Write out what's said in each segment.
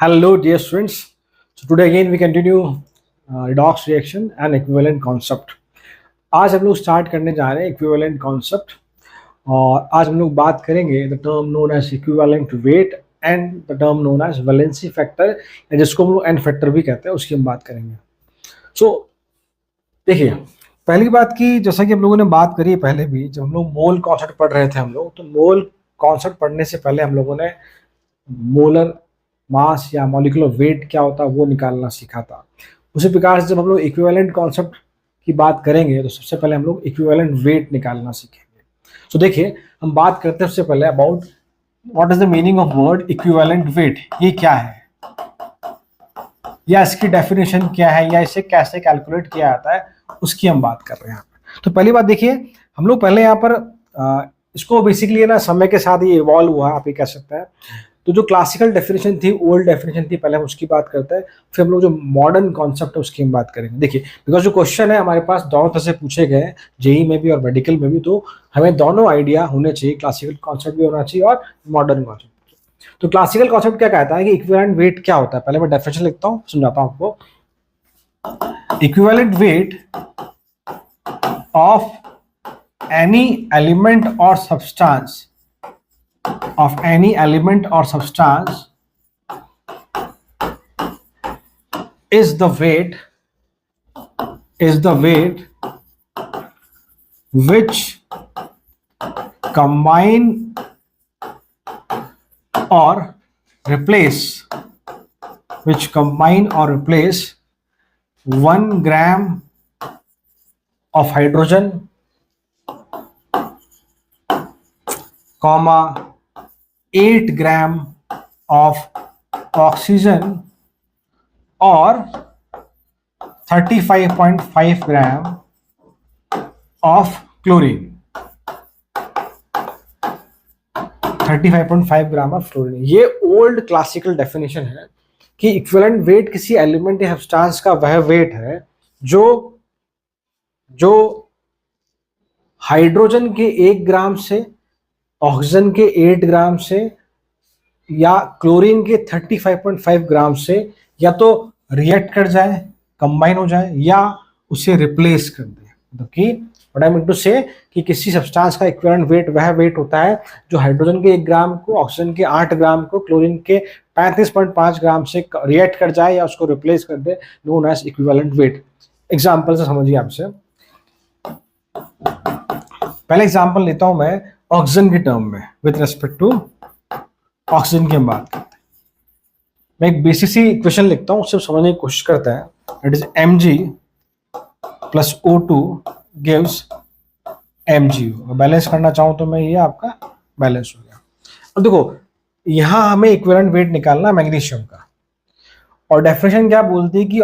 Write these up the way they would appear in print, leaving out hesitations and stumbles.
Hello, dear students. So today again we continue redox reaction and equivalent concept. आज हम लोग start करने जा रहे हैं इक्विवेलेंट कॉन्सेप्ट और आज हम लोग बात करेंगे the term known as equivalent weight and the term known as valency factor, जिसको हम लोग एन फैक्टर भी कहते हैं, उसकी हम बात करेंगे. सो देखिए, पहली बात की जैसा कि हम लोगों ने बात करी पहले भी, जब हम लोग मोल कॉन्सेप्ट पढ़ रहे थे हम लोग, तो मोल कॉन्सेप्ट पढ़ने से पहले हम लोगों ने मोलर मास या मॉलिक्यूलर वेट क्या होता है वो निकालना सीखा था. उसी प्रकार से जब हम लोग इक्विवेलेंट कॉन्सेप्ट की बात करेंगे तो सबसे पहले हम लोग इक्विवेलेंट वेट निकालना सीखेंगे. तो देखिए, हम बात करते हैं सबसे पहले about what is the meaning of word equivalent weight. ये क्या है या इसकी डेफिनेशन क्या है या इसे कैसे कैलकुलेट किया जाता है, उसकी हम बात कर रहे हैं. तो पहली बात देखिए, हम लोग पहले यहाँ पर इसको बेसिकली ना समय के साथ ये इवॉल्व हुआ, आप ये कह सकते हैं. तो जो क्लासिकल डेफिनेशन थी, ओल्ड डेफिनेशन थी, पहले हम उसकी बात करते हैं, फिर हम लोग जो मॉडर्न कॉन्सेप्ट है उसकी हम बात करेंगे. देखिए, बिकॉज जो क्वेश्चन है हमारे पास दोनों तरह से पूछे गए हैं, जेई में भी और मेडिकल में भी, तो हमें दोनों आइडिया होने चाहिए, क्लासिकल कॉन्सेप्ट भी होना चाहिए और मॉडर्न कॉन्सेप्ट. तो क्लासिकल कॉन्सेप्ट क्या कहता है कि इक्विवेलेंट वेट क्या होता है. पहले मैं डेफिनेशन लिखता हूँ, समझाता हूँ आपको. Equivalent weight of any element और substance of any element or substance is the weight which combine or replace 1 gram of hydrogen, comma 8 gram of oxygen or 35.5 gram of chlorine. 35.5 gram of fluorine. ये old classical definition है कि equivalent weight किसी element या substance का वह wait है जो hydrogen के 1 ग्राम से, ऑक्सीजन के 8 ग्राम से या क्लोरीन के 35.5 ग्राम से या तो रिएक्ट कर जाए, कंबाइन हो जाए, या उसे रिप्लेस कर दे. मतलब कि व्हाट आई मीन टू से कि किसी सब्सटेंस का इक्विवेलेंट वेट वह वेट होता है जो हाइड्रोजन के 1 ग्राम को, ऑक्सीजन के 8 ग्राम को, क्लोरीन के 35.5 ग्राम से रिएक्ट कर जाए या उसको रिप्लेस कर दे, known as equivalent weight. Example से समझिए. आपसे पहले एग्जाम्पल लेता हूं मैं ऑक्सीजन के टर्म में. विद रेस्पेक्ट टू ऑक्सीजन की हम बात करते हैं. मैं एक बेसिक सी इक्वेशन लिखता हूं, उससे समझने की कोशिश करता है. It is Mg plus O2 gives MgO. Balance करना चाहूं तो मैं, ये आपका बैलेंस हो गया. अब देखो, यहां हमें इक्विवेलेंट वेट निकालना है मैग्नीशियम का, और डेफिनेशन क्या बोलती है कि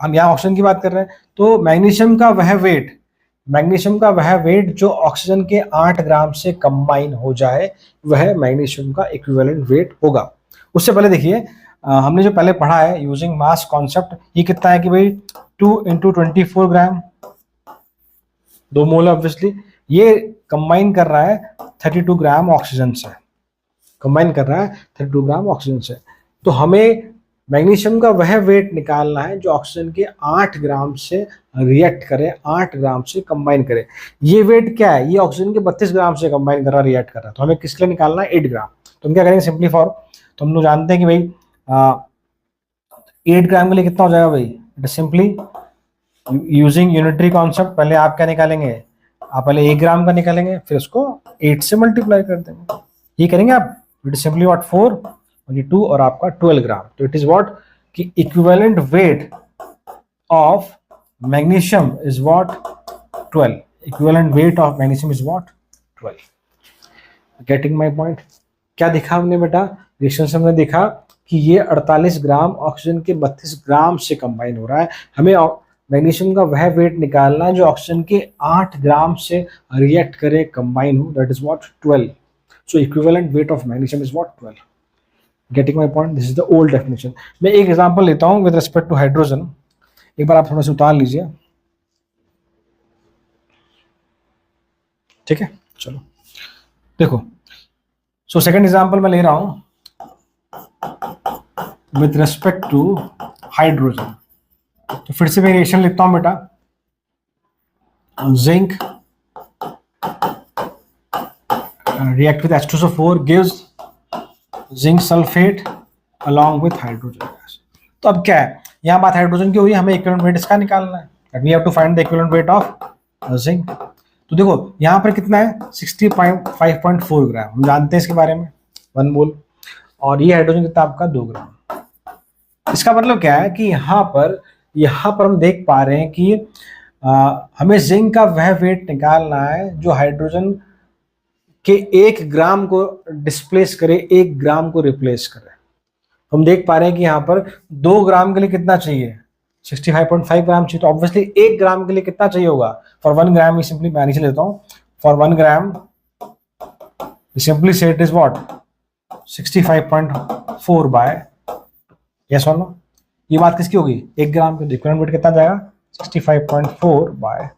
हम यहाँ ऑक्सीजन की बात कर रहे हैं, तो मैग्नीशियम का वह वेट जो ऑक्सीजन के 8 ग्राम से कंबाइन हो जाए, वह मैग्नीशियम का इक्विवेलेंट वेट होगा. उससे पहले देखिए, हमने जो पहले पढ़ा है यूजिंग मास कॉन्सेप्ट, ये कितना है कि भाई 2 × 24 ग्राम, 2 मोल ऑब्वियसली. ये कंबाइन कर रहा है 32 ग्राम ऑक्सीजन से, तो हमें मैग्नीशियम का वह वेट निकालना है जो ऑक्सीजन के 8 ग्राम से रिएक्ट करे, 8 ग्राम से कंबाइन करे. ये वेट क्या है? ये ऑक्सीजन के 32 ग्राम से कंबाइन कर रहा है, रिएक्ट कर रहा है. तो हमें किस लिए निकालना है? 8 ग्राम. तो हम क्या करेंगे? सिंपली फॉर, तो हम लोग जानते हैं कि भाई 8 ग्राम के लिए कितना हो जाएगा भाई? It is simply using unitary concept. पहले आप क्या निकालेंगे? आप पहले 1 ग्राम का निकालेंगे, फिर उसको 8 से मल्टीप्लाई कर देंगे. ये करेंगे आप. इट इज सिंपली व्हाट 4 और ये 2 और आपका 12 ग्राम. तो इट इज व्हाट कि equivalent weight of magnesium is what 12. Equivalent weight of magnesium is what 12. Getting my point? क्या दिखा हमने बेटा? रिएक्शन से हमने देखा कि ये 48 ग्राम ऑक्सीजन के 32 ग्राम से कंबाइन हो रहा है. हमें मैग्नीशियम का वह वेट निकालना है जो ऑक्सीजन के 8 ग्राम से रिएक्ट करे, कंबाइन हो. That is what 12. So equivalent weight of magnesium is what 12. Getting my point? This is the old definition. मैं एक एग्जांपल लेता हूं विद रिस्पेक्ट टू हाइड्रोजन. एक बार आप थोड़ा सा उतार लीजिए, ठीक है? चलो देखो, सो सेकंड एग्जांपल मैं ले रहा हूं. With respect to hydrogen. तो फिर से मैं रिएक्शन लिखता हूं बेटा, zinc react with H2SO4 gives zinc sulfate along with hydrogen gas। तो अब क्या है, यहाँ बात हाइड्रोजन की हुई है, हमें इक्विवेलेंट वेट इसका निकालना है। We have to find the equivalent weight of zinc. तो देखो यहाँ पर कितना है 65.4 ग्राम, हम जानते हैं इसके बारे में 1 मोल, और ये हाइड्रोजन कितना आपका 2 ग्राम। इसका मतलब क्या है कि यहाँ पर हम देख पा रहे हैं कि हमें जिंक का वह वेट निकालना है जो हाइड्रोजन के 1 ग्राम को डिस्प्लेस करे, 1 ग्राम को रिप्लेस करे। हम देख पा रहे हैं कि यहाँ पर 2 ग्राम के लिए कितना चाहिए, 65.5 ग्राम चाहिए। तो ऑब्वियसली 1 ग्राम के लिए कितना चाहिए होगा, फॉर 1 ग्राम ये सिंपली मैं नीचे लेता हूँ, फॉर 1 ग्राम सिंपली से it is what 65.4 by, yes और नो। ये बात किसकी होगी, 1 ग्राम की। इक्विवेलेंट वेट कितना जाएगा 65.4 बाय,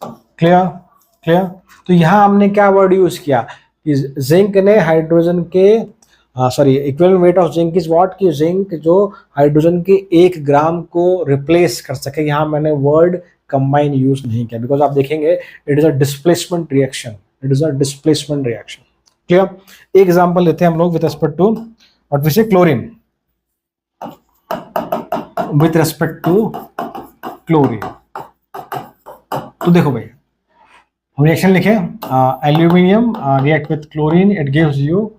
क्लियर। तो यहाँ हमने क्या वर्ड यूज किया कि जिंक ने हाइड्रोजन के equivalent weight of zinc is what, कि जिंक जो हाइड्रोजन के 1 ग्राम को रिप्लेस कर सके। यहाँ मैंने वर्ड कंबाइन यूज नहीं किया, बिकॉज आप देखेंगे it is a displacement reaction, clear. एक एग्जांपल लेते हैं हम लोग with respect to what we say chlorine, with respect to chlorine. तो देखो भाई हम रिएक्शन लिखे, aluminium react with chlorine, it gives you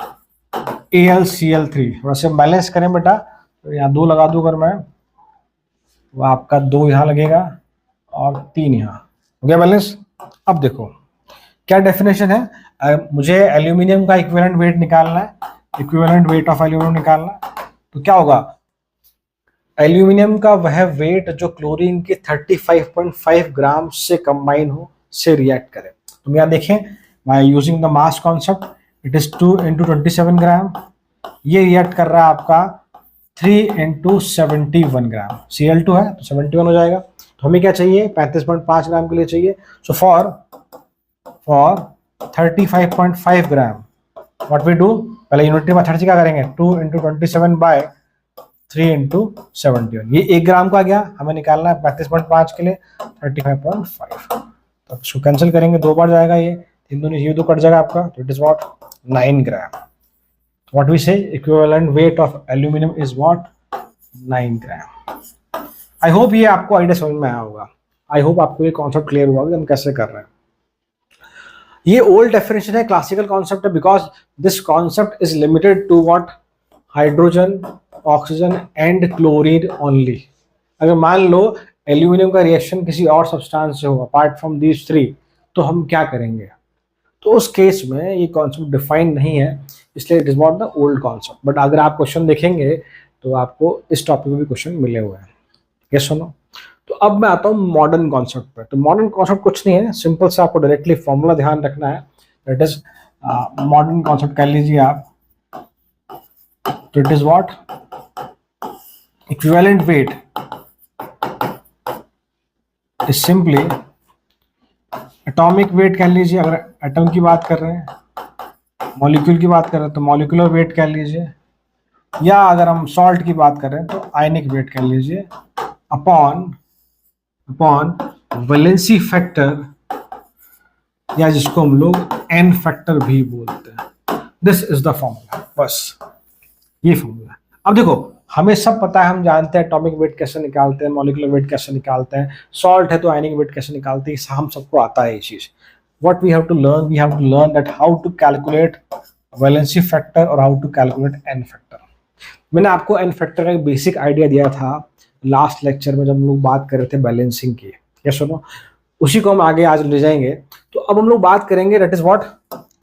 AlCl3। थोड़ा सा बैलेंस करें बेटा, तो यहाँ 2 लगा दूं अगर मैं, वो आपका 2 यहाँ लगेगा और 3 यहाँ, हो गया बैलेंस। अब देखो क्या डेफिनेशन है, मुझे एल्यूमिनियम का इक्विवेलेंट वेट निकालना है, इक्विवेलेंट वेट ऑफ एल्यूमिनियम निकालना है। तो क्या होगा, एल्यूमिनियम का वह वेट जो क्लोरीन के 35.5 ग्राम से कंबाइन हो, से रिएक्ट करे। तो यहाँ देखें by using the mass concept, it is 2 × 27 ग्राम, ये रिएक्ट कर रहा है आपका 3 × 71 ग्राम, Cl2 है तो 71 हो जाएगा। तो हमें क्या चाहिए 35.5 ग्राम के लिए चाहिए। So for 35.5 gram what we do, पहले यूनिटरी मेथड से क्या करेंगे, 2 × 27 बाय 3 × 71, ये 1 ग्राम का गया, हमें निकालना है 35.5 के लिए 35.5। तो इसको कैंसिल करेंगे, 2 बार जाएगा, ये 3 दूनी ये 2 कट जाएगा आपका, तो it is what 9 gram. What we say equivalent weight of aluminium is what 9 gram. I hope ये आपको आइडिया समझ में आया होगा, आई होप आपको ये कॉन्सेप्ट क्लियर हुआ कि हम कैसे कर रहे हैं। ये ओल्ड डेफिनेशन है, क्लासिकल कॉन्सेप्ट है, because this concept is limited to what hydrogen, oxygen and chlorine only. अगर मान लो एल्यूमिनियम का रिएक्शन किसी और सब्सटेंस से हो अपार्ट फ्रॉम दीज 3, तो हम क्या करेंगे, तो उस केस में ये कॉन्सेप्ट डिफाइन नहीं है, इसलिए it is not the old concept. But अगर आप क्वेश्चन देखेंगे तो आपको इस टॉपिक में भी क्वेश्चन मिले हुए हैं, यस सुनो। तो अब मैं आता हूँ मॉडर्न कॉन्सेप्ट पे। तो मॉडर्न कॉन्सेप्ट कुछ नहीं है, सिंपल से आपको डायरेक्टली फॉर्मूला ध्यान रखना है, दैट इज मॉडर्न कॉन्सेप्ट कह लीजिए आप, तो it is what equivalent weight is simply atomic weight कह लीजिए, अगर एटम की बात कर रहे हैं, मॉलिक्यूल की बात कर रहे हैं तो मॉलिक्यूलर वेट कह लीजिए, या अगर हम सॉल्ट की बात कर रहे हैं तो आयनिक वेट कह लीजिए, अपॉन वैलेंसी फैक्टर, या जिसको हम लोग एन फैक्टर भी बोलते हैं। दिस इज द फॉर्मूला, बस ये फॉर्मूला। अब देखो हमें सब पता है, हम जानते हैं एटॉमिक वेट कैसे निकालते हैं, मॉलिक्यूलर वेट कैसे निकालते हैं, सॉल्ट है तो आयनिक वेट कैसे निकालते हैं, हम सबको आता है ये चीज। What we have to learn that how to calculate valency factor और how to calculate n factor. मैंने आपको एन फैक्टर का एक बेसिक आइडिया दिया था लास्ट लेक्चर में जब हम लोग बात कर रहे थे बैलेंसिंग की, यस सुनो, उसी को हम आगे आज ले जाएंगे। तो अब हम लोग बात करेंगे that is what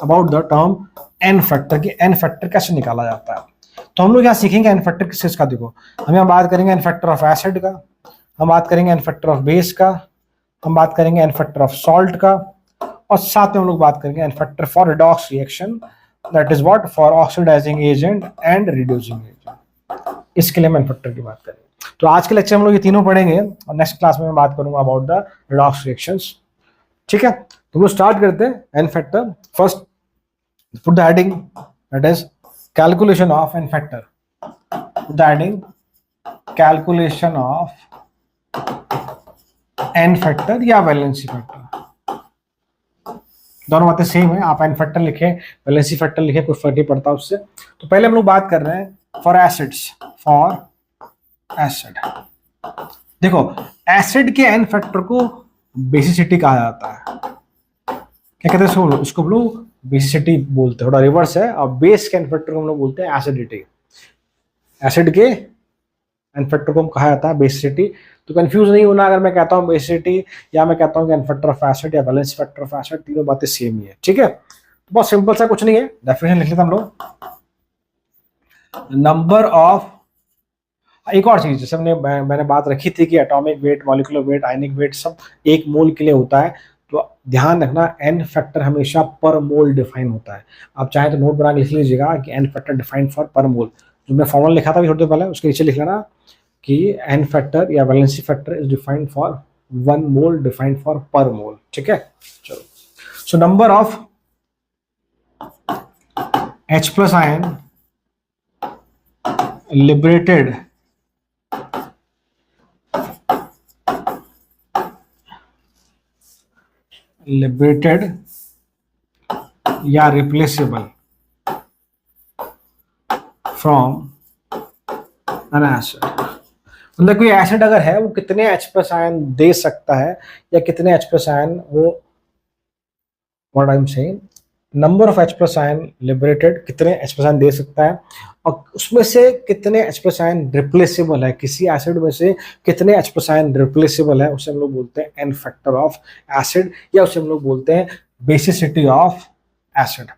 about the term n factor, की एन फैक्टर कैसे निकाला जाता है। तो हम लोग यहाँ सीखेंगे एन फैक्टर किस चीज का। देखो हम यहाँ बात करेंगे एन फैक्टर ऑफ एसिड का, हम बात करेंगे एन फैक्टर ऑफ बेस का, हम बात करेंगे एन फैक्टर ऑफ सॉल्ट का, और साथ में हम लोग बात करेंगे n factor for redox reaction, that is what for oxidising agent and reducing agent. इसके लिए हम एन फैक्टर की बात करेंगे। तो आज के लेक्चर में हम लोग ये तीनों पढ़ेंगे और नेक्स्ट क्लास में मैं बात करूंगा अबाउट द रिडॉक्स रिएक्शंस, ठीक है। तो हम लोग स्टार्ट करते हैं n factor. First put the heading that is calculation of n factor. With adding calculation of n factor या वैलेंसी फैक्टर, दोनों बातें सेम है। आप एन फैक्टर लिखें, वैलेंसी फैक्टर लिखें, कोई फर्क नहीं पड़ता उससे। तो पहले हम लोग बात कर रहे हैं फॉर एसिड्स, फॉर एसिड। देखो एसिड के एन फैक्टर को बेसिसिटी कहा जाता है। क्या कहते हैं इसको हम लोग बेसिसिटी बोलते हैं, थोड़ा रिवर्स है। और बेस के एन फैक्टर को हम लोग बोलते हैं एसिडिटी। एसिड के एन फैक्टर को हम कहा जाता है बेसिसिटी। तो कंफ्यूज नहीं होना अगर मैं कहता हूँ बेसिसिटी या मैं कहता हूँ कि एन फैक्टर ऑफ एसिड या वैलेंस फैक्टर ऑफ एसिड, तीनों बातें सेम ही है, ठीक है। तो बहुत सिंपल सा, कुछ नहीं है, डेफिनेशन लिख लेते हम लोग। नंबर ऑफ, एक और चीज जैसे मैंने बात रखी थी कि एटॉमिक वेट, मॉलिक्यूलर वेट, आयनिक वेट सब एक मोल के लिए होता है। तो ध्यान रखना एन फैक्टर हमेशा पर मोल डिफाइन होता है। आप चाहे तो नोट बना के लिख लीजिएगा कि एन फैक्टर डिफाइन फॉर पर मोल। जो मैं फॉर्मूला लिखा था अभी थोड़ी देर पहले, उसके नीचे लिख लेना कि एन फैक्टर या valency factor is defined for 1 mole, defined for पर मोल, ठीक है। चलो, so number of H plus ion liberated या रिप्लेसेबल फ्रॉम एन एसिड। मतलब कोई एसिड अगर है वो कितने H प्लस आयन दे सकता है या कितने H प्लस आयन वो, what I am saying, number of H plus ion liberated, कितने H प्लस आयन दे सकता है और उसमें से कितने H प्लस आयन रिप्लेसेबल है, किसी एसिड में से कितने H प्लस आयन रिप्लेसेबल है, उसे हम लोग बोलते हैं एन फैक्टर ऑफ एसिड, या उसे हम लोग बोलते हैं बेसिसिटी ऑफ एसिड।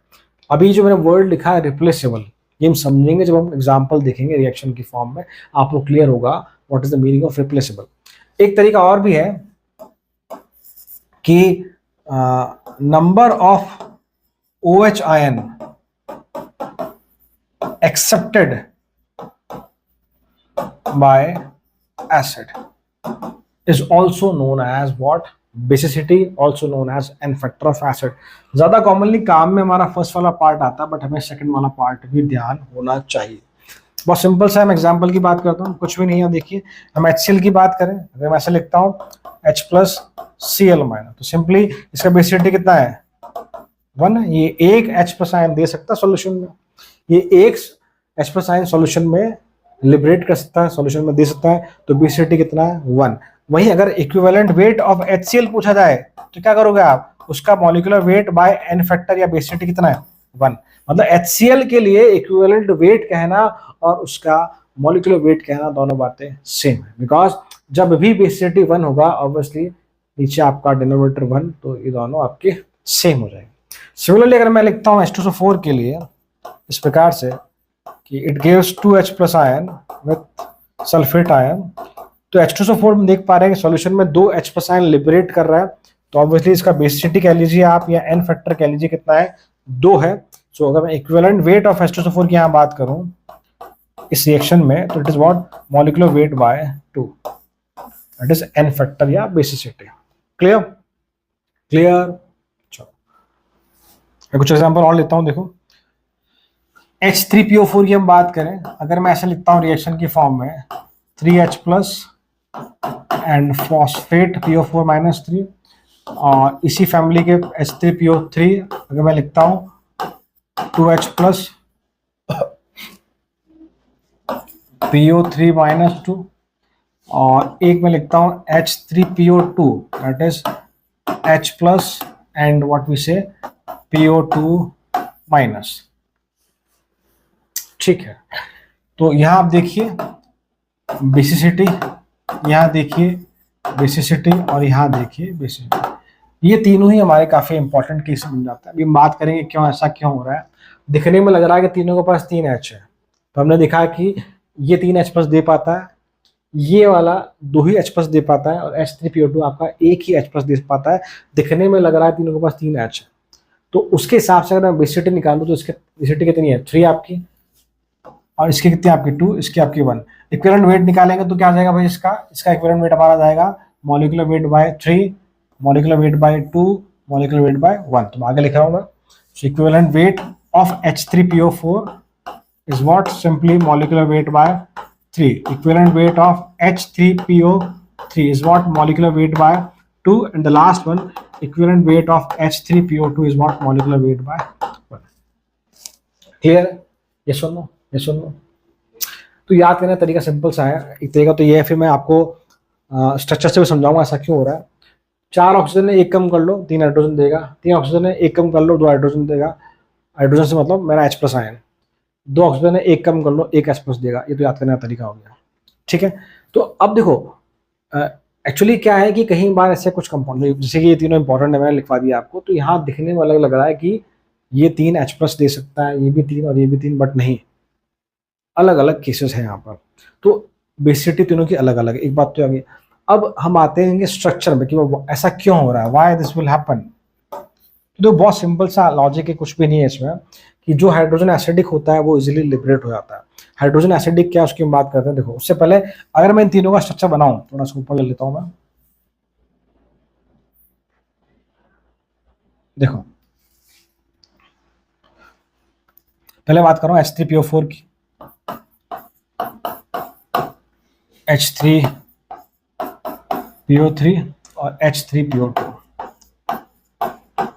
अभी जो मैंने वर्ड लिखा है रिप्लेसेबल, ये हम समझेंगे जब हम एग्जाम्पल देखेंगे रिएक्शन की फॉर्म में, आपको क्लियर होगा what is the meaning of replaceable. एक तरीका और भी है कि number of OH ion accepted by acid is also known as what? Basicity, also known as n factor of acid। ज्यादा कॉमनली काम में हमारा फर्स्ट वाला पार्ट आता है, बट हमें सेकंड वाला पार्ट भी ध्यान होना चाहिए। बहुत सिंपल सा हम एग्जांपल की बात करता हूँ, कुछ भी नहीं है। देखिए हम HCl की बात करें, अगर मैं ऐसे लिखता हूँ H प्लस Cl माइनस, तो सिंपली इसका बेसिसिटी कितना है? 1 है। ये एक H प्लस आयन दे सकता है सॉल्यूशन में, ये एक H प्लस आयन सॉल्यूशन में लिबरेट कर सकता है, सॉल्यूशन में दे सकता है, तो बेसिसिटी कितना है? 1। वहीं अगर इक्विवेलेंट वेट ऑफ HCl पूछा जाए तो क्या करोगे आप? उसका molecular weight by n factor या बेसिसिटी कितना है? 1। मतलब HCl के लिए इक्विवेलेंट वेट कहना और उसका मॉलिक्यूलर वेट कहना दोनों बातें सेम है, बिकॉज जब भी बेसिसिटी 1 होगा ऑब्वियसली नीचे आपका डिनोमिनेटर 1, तो ये दोनों आपके सेम हो जाएंगे। सिमिलरली अगर मैं लिखता हूँ H2SO4 के लिए इस प्रकार से कि it gives 2H plus ion with sulphate ion, तो H2SO4 में देख पा रहे हैं कि सॉल्यूशन में 2 H प्लस आयन लिबरेट कर रहा है, तो ऑब्वियसली इसका बेसिसिटी कह लीजिए आप या एन फैक्टर कह लीजिए कितना है? 2 है। सो अगर मैं इक्विवेलेंट वेट ऑफ H2SO4 की यहाँ बात करूँ इस रिएक्शन में, तो it is what? Molecular weight bye 2, that is an factor या बेसिसिटी। क्लियर? क्लियर? मैं कुछ एग्जांपल और लेता हूं। देखो H3PO4 की हम बात करें, अगर मैं ऐसे लिखता हूं रिएक्शन की फॉर्म में 3H plus and phosphate PO4 minus 3, और इसी फैमिली के H3PO3 अगर मैं लिखता हूं 2H प्लस PO3 माइनस 2, और एक मैं लिखता हूं H3PO2 that is H plus and what we say PO2 minus. ठीक है, तो यहां आप देखिए बेसिसिटी, यहां देखिए बेसिसिटी और यहां देखिए बेसिसिटी, ये तीनों ही हमारे काफी इंपॉर्टेंट केस बन जाता है। अभी हम बात करेंगे क्यों ऐसा क्यों हो रहा है। दिखने में लग रहा है कि तीनों के पास 3 H है, तो हमने देखा कि ये 3 H प्लस दे पाता है, ये वाला 2 ही H प्लस दे पाता है, और H3PO2 आपका एक ही H प्लस दे पाता है। दिखने में लग रहा है तीनों के पास 3 H है, तो उसके हिसाब से अगर मैं बेसिसिटी निकालूं तो इसकी बेसिसिटी कितनी है? 3 आपकी, और इसकी कितनी आपकी? 2, इसकी आपकी 1। इक्विवेलेंट वेट निकालेंगे तो क्या आ जाएगा भाई? इसका इक्विवेलेंट वेट हमारा जाएगा molecular weight bye 3, molecular weight bye 2, molecular weight bye 1। तो आगे लिख रहा हूं मैं, equivalent weight of H3PO4 is what? Simply molecular weight by 3. Equivalent weight of H3PO3 is what? Molecular weight by 2. And the last one, equivalent weight of H3PO2 is what? Molecular weight by 1. Clear? Yes or no? Yes or no? तो याद करने का तरीका simple सा है. एक तरीका तो ये है, फिर मैं आपको स्ट्रक्चर से भी समझाऊंगा ऐसा क्यों हो रहा है. 4 ऑक्सीजन है, 1 कम कर लो 3 हाइड्रोजन देगा. 3 ऑक्सीजन है, 1 कम कर लो 2 हाइड्रोजन देगा. हाइड्रोजन से मतलब मेरा H प्लस आयन. 2 ऑक्सीजन है, 1 कम कर लो 1 H प्लस देगा. ये तो याद करने का तरीका हो गया. ठीक है. तो अब देखो एक्चुअली क्या है कि कहीं बार ऐसे कुछ कंपाउंड, जैसे कि ये तीनों इंपॉर्टेंट है, मैंने लिखवा दिया आपको, तो यहाँ दिखने में अलग लग रहा है कि ये 3 H प्लस दे सकता है, ये भी 3 और ये भी 3, बट नहीं, अलग अलग केसेस हैं यहाँ पर. तो बेसिसिटी तीनों की अलग अलग. एक बात तो आ गई. अब हम आते हैं स्ट्रक्चर में कि वो ऐसा क्यों हो रहा है, व्हाई दिस विल हैपन. तो बहुत सिंपल सा लॉजिक है, कुछ भी नहीं है इसमें, कि जो हाइड्रोजन एसिडिक होता है वो इजीली लिबरेट हो जाता है. हाइड्रोजन एसिडिक क्या, उसकी हम बात करते हैं. देखो उससे पहले अगर मैं इन तीनों का स्ट्रक्चर बनाऊं, थोड़ा सा ऊपर ले लेता हूं मैं. देखो पहले बात करूं H3PO4 की. H3PO3 और H3PO2.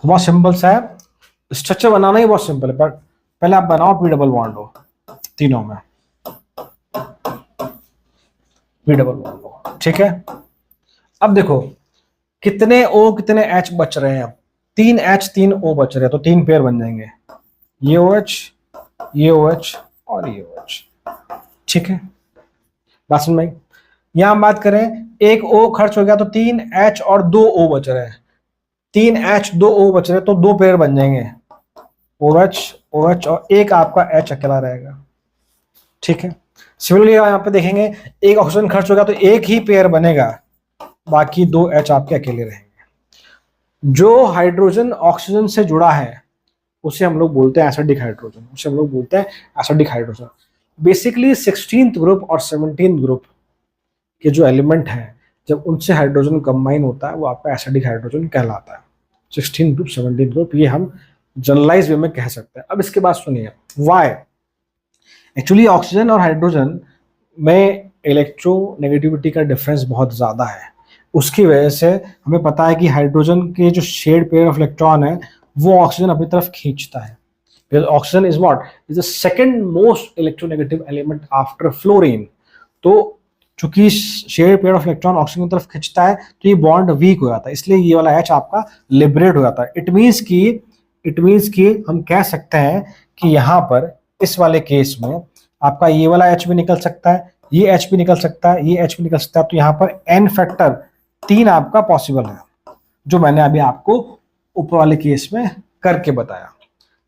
बहुत सिंपल सा है, स्ट्रक्चर बनाना ही बहुत सिंपल है. पर पहले आप बनाओ P डबल बॉन्ड हो तीनों में. P डबल बॉन्ड हो. ठीक है. अब देखो कितने O कितने H बच रहे हैं. अब 3 H 3 O बच रहे हैं, तो 3 पेयर बन जाएंगे. ये OH, ये OH और ये OH. ठीक है. बात समझ में आई. यहां बात करें, एक O खर्च हो गया तो 3 H और 2 O बच रहे हैं. 3 H 2 O बच रहे हैं, तो 2 पेयर बन जाएंगे. OH OH और एक आपका H अकेला रहेगा. ठीक है. सिमिलरली यहाँ पे देखेंगे, एक ऑक्सीजन खर्च होगा तो एक ही पेयर बनेगा, बाकी 2 H आपके अकेले रहेंगे. जो हाइड्रोजन ऑक्सीजन से जुड़ा है उसे हम लोग बोलते हैं एसिडिक हाइड्रोजन. उसे हम लोग बोलते हैं acidic hydrogen. Basically 16th group और 17th ग्रुप के जो एलिमेंट हैं, जब उनसे हाइड्रोजन कंबाइन होता है वो आपका एसिडिक हाइड्रोजन कहलाता है. 16th ग्रुप 17th ग्रुप, ये हम जनरलाइज वे में कह सकते हैं. अब इसके बाद सुनिए व्हाई. एक्चुअली ऑक्सीजन और हाइड्रोजन में इलेक्ट्रोनेगेटिविटी का डिफरेंस बहुत ज़्यादा है. उसकी वजह से हमें पता है कि हाइड्रोजन के जो शेड पेयर ऑफ इलेक्ट्रॉन है वो ऑक्सीजन अपनी तरफ खींचता है. Oxygen is what, is the second most electronegative element after fluorine. तो चूंकि share pair of electron oxygen की तरफ खींचता है तो ये बॉन्ड वीक हो जाता है, इसलिए ये वाला H आपका लिबरेट हो जाता है. इट मीन्स कि हम कह सकते हैं कि यहाँ पर इस वाले केस में आपका ये वाला H भी निकल सकता है, ये H भी निकल सकता है, ये H भी निकल सकता है. तो यहाँ पर N फैक्टर 3 आपका पॉसिबल है, जो मैंने अभी आपको ऊपर वाले केस में करके बताया.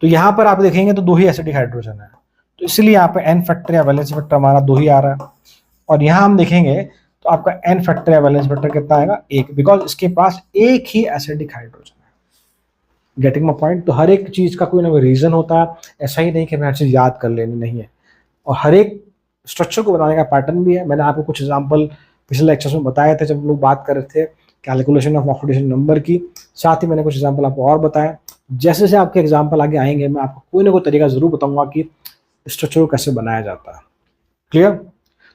तो यहाँ पर आप देखेंगे तो 2 ही एसिडिक हाइड्रोजन है, तो इसलिए यहाँ पे N फैक्टर या वैलेंस फैक्टर हमारा 2 ही आ रहा है. और यहाँ हम देखेंगे तो आपका N फैक्टर या वैलेंस फैक्टर कितना आएगा, 1, बिकॉज इसके पास एक ही एसिडिक हाइड्रोजन है. Getting my point. तो हर एक चीज का कोई ना कोई रीजन होता है, ऐसा ही नहीं कि हमें हर चीज याद कर लेनी नहीं है. और हर एक स्ट्रक्चर को बनाने का पैटर्न भी है. मैंने आपको कुछ एग्जाम्पल पिछले लेक्चर्स में बताए थे जब लोग बात कर रहे थे कैलकुलेशन ऑफ ऑक्सीडेशन नंबर की. साथ ही मैंने कुछ एग्जाम्पल आपको और बताया. जैसे जैसे आपके एग्जाम्पल आगे आएंगे मैं आपको कोई ना कोई तरीका जरूर बताऊंगा कि स्ट्रक्चर को कैसे बनाया जाता है. क्लियर.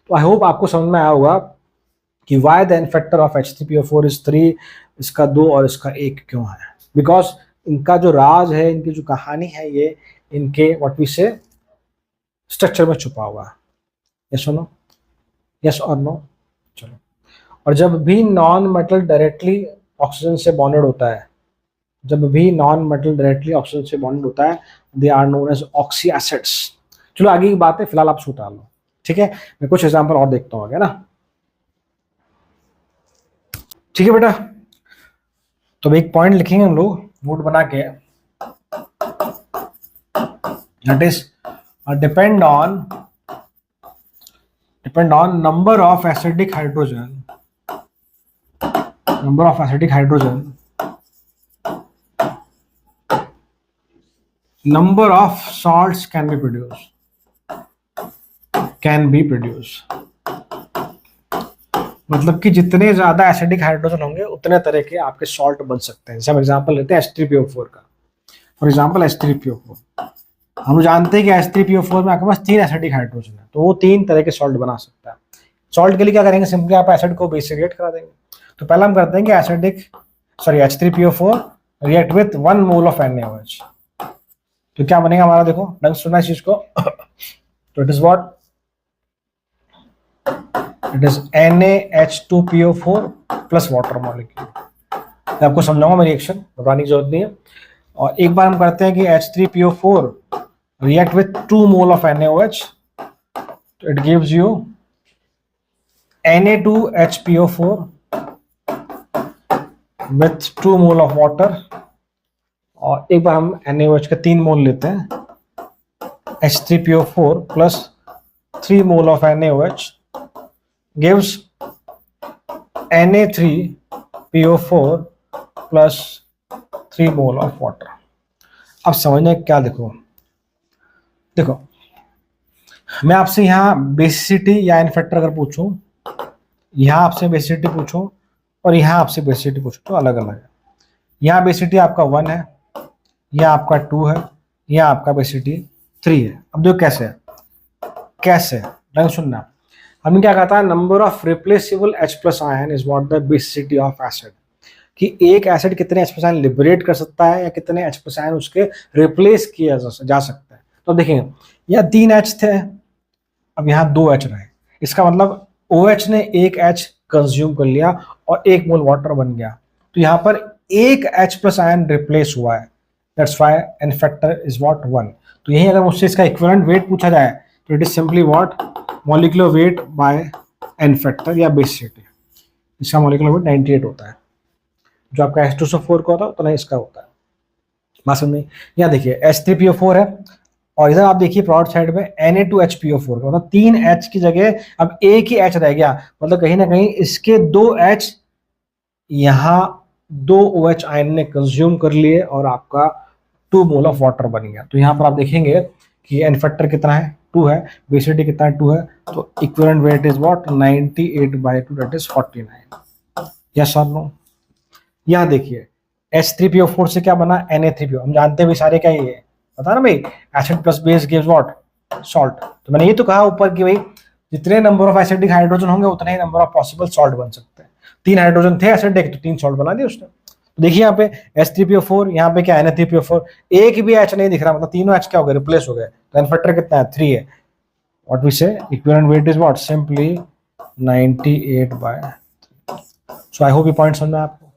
तो आई होप आपको समझ में आया होगा कि why the N factor of H3PO4 is 3, इसका 2 और इसका 1 क्यों है. बिकॉज इनका जो राज है, इनकी जो कहानी है, ये इनके व्हाट वी से स्ट्रक्चर में छुपा हुआ है. यस और नो, यस और नो. चलो. और जब भी नॉन मेटल डायरेक्टली ऑक्सीजन से बॉन्डेड होता है, जब भी नॉन मेटल डायरेक्टली ऑक्सीजन से बॉन्डेड होता है, they are known as oxy acids. चलो आगे की बात है, फिलहाल आप सूट लो. ठीक है. मैं कुछ एग्जांपल और देखता हूँ, ना. ठीक है बेटा. तो एक पॉइंट लिखेंगे हम लोग नोट बना के, that is depend on number of acidic hydrogen, number of salts can be produced. मतलब कि जितने ज्यादा एसिडिक हाइड्रोजन होंगे उतने तरह के आपके सॉल्ट बन सकते हैं. जैसे हम एग्जांपल लेते हैं H3PO4 का. फॉर एग्जांपल H3PO4 हम लोग जानते हैं कि H3PO4 में आपके पास 3 एसिडिक हाइड्रोजन है, तो वो 3 तरह के सॉल्ट बना सकता है। सॉल्ट के लिए क्या करेंगे, सिंपली आप एसिड को बेस से रिएक्ट करा देंगे। तो पहला हम करते हैं कि H3PO4 react with 1 mole of NaOH। तो क्या बनेगा हमारा, देखो ढंग से सुनना इस चीज को। तो it is what, it is NaH2PO4 plus water molecule. मैं आपको समझाऊंगा, मैं रिएक्शन घबराने की जरूरत नहीं है। और एक बार हम करते हैं कि H3PO4 react with 2 mole of NaOH, so it gives you Na2HPO4 with 2 mole of water। और एक बार हम NaOH का 3 मोल लेते हैं, H3PO4 plus 3 mole of NaOH gives Na3PO4 plus 3 mole of water। अब समझने क्या, देखो मैं आपसे यहाँ बेसिसिटी या एन फैक्टर अगर पूछूं, यहाँ आपसे बेसिसिटी पूछूं और यहाँ आपसे बेसिसिटी पूछूं तो अलग अलग है। यहाँ बेसिसिटी आपका 1 है, यहाँ आपका 2 है, यहाँ आपका बेसिसिटी 3 है। अब देखो कैसे ढंग सुनना। हमने क्या कहा था, number of replaceable H plus ion is what the basicity of acid, कि एक एसिड कितने H प्लस आयन लिबरेट कर सकता है या कितने H प्लस आयन उसके रिप्लेस किया जा सकता है। तो देखेंगे यहाँ 3 H थे, अब यहाँ 2 H रहे, इसका मतलब OH ने 1 H कंज्यूम कर लिया और 1 मोल वाटर बन गया। तो यहाँ पर एक H प्लस आयन रिप्लेस हुआ है, that's why n factor is what 1। तो यही अगर मुझसे इसका इक्विवेलेंट वेट पूछा जाए तो it is simply what molecular weight by n factor या बेसिसिटी। इसका मॉलिक्यूलर वेट 98 होता है, जो आपका H2SO4 का होता है उतना इसका होता है। बात समझ में। यहाँ देखिए H3PO4 है और इधर आप देखिए प्रोडक्ट साइड में Na2HPO4 का, मतलब 3 H की जगह अब एक ही H रह गया, मतलब कहीं ना कहीं इसके 2 H यहाँ 2 OH आयन ने कंज्यूम कर लिए और आपका 2 मोल ऑफ वाटर बन गया। तो यहाँ पर आप देखेंगे कि एन फैक्टर कितना है, 2 है, बेसिसिटी कितना है, 2 है, तो equivalent weight is what 98/2 that is 49। Yes और नो। यहाँ देखिए H3PO4 से क्या बना, Na3PO। हम जानते हैं भी सारे क्या, ये पता ना भाई, acid plus base gives what salt. तो मैंने ये तो कहा ऊपर कि भाई जितने नंबर ऑफ एसिडिक हाइड्रोजन होंगे उतने ही नंबर ऑफ पॉसिबल सॉल्ट बन सकते हैं। 3 हाइड्रोजन थे एसिडिक, तो 3 सॉल्ट बना दिए उसने। तो देखिए यहाँ पे H3PO4, यहाँ पे क्या Na3PO4, एक भी H नहीं दिख रहा, मतलब तीनों H क्या हो गए, रिप्लेस हो गए। तो एन फैक्टर कितना है, 3 है। What we say equivalent wait is what simply 98/3। So I hope ये पॉइंट समझ में आपको।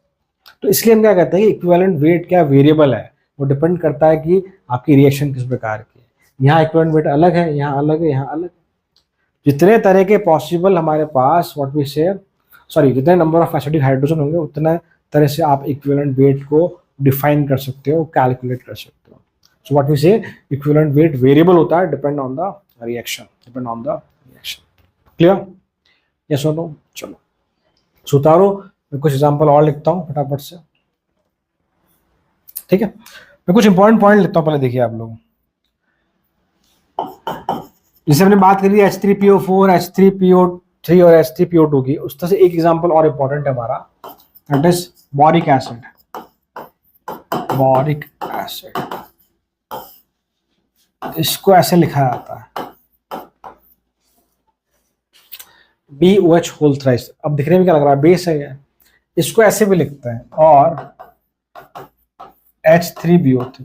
तो इसलिए हम क्या कहते हैं कि इक्विवेलेंट वेट क्या वेरिएबल है, वो डिपेंड करता है कि आपकी रिएक्शन किस प्रकार की है। यहाँ इक्विवेलेंट वेट अलग है, यहाँ अलग है, यहाँ अलग है। जितने तरह के पॉसिबल हमारे पास व्हाट वी से जितने नंबर ऑफ एसिडिक हाइड्रोजन होंगे उतना तरह से आप इक्विवेलेंट वेट को डिफाइन कर सकते हो, कैलकुलेट कर सकते हो। So what we say equivalent wait variable होता है, depend on the reaction, clear? Yes और नो। चलो सुतारो, मैं कुछ एग्जांपल और लिखता हूँ फटाफट से, ठीक है। मैं कुछ इंपॉर्टेंट पॉइंट लिखता हूँ, पहले देखिए आप लोग। जैसे हमने बात करी H3PO4, H3PO3 और H3PO2 की, उस तरह से एक एग्जांपल और इंपॉर्टेंट है हमारा, दैट इज बोरिक एसिड। इसको ऐसे लिखा जाता है BOH होल थ्राइस। अब दिखने में क्या लग रहा है, बेस है ये, इसको ऐसे भी लिखते हैं, और H3BO3।